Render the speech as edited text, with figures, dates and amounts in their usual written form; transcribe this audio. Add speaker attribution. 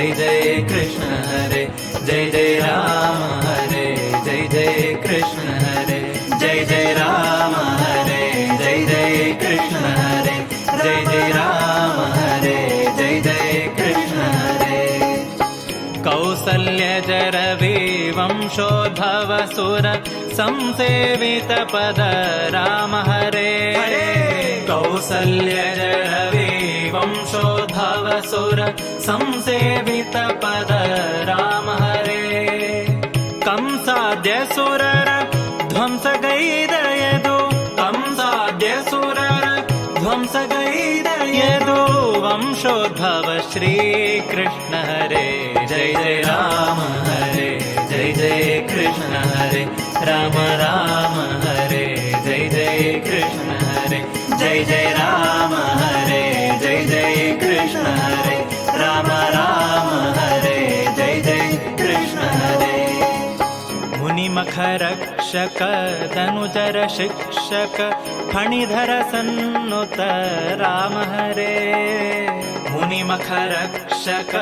Speaker 1: जय जय कृष्ण हरे जय जय राम हरे जय जय कृष्ण हरे जय जय राम हरे जय जय कृष्ण हरे जय जय राम हरे जय जय कृष्ण हरे कौसल्यजरवि वंशोद्भवसुर संसेवित पद राम हरे कौसल्यजरवि वंशोद्भवसुर संसेवित पद राम हरे कंसाद्यसुरर ध्वंसगैदयदु कंसाद्यसुरर ध्वंसगैदयदु वंशोद्भव श्री कृष्ण हरे जय जय राम हरे जय जय कृष्ण हरे राम राम हरे जय जय कृष्ण हरे जय जय राम हरे जय जय कृष्ण हरे राम राम हरे जय जय कृष्ण हरे मुनिमखरक्षक धनुजर शिक्षक फणिधर सन्नुत राम हरे मुनिमखरक्षक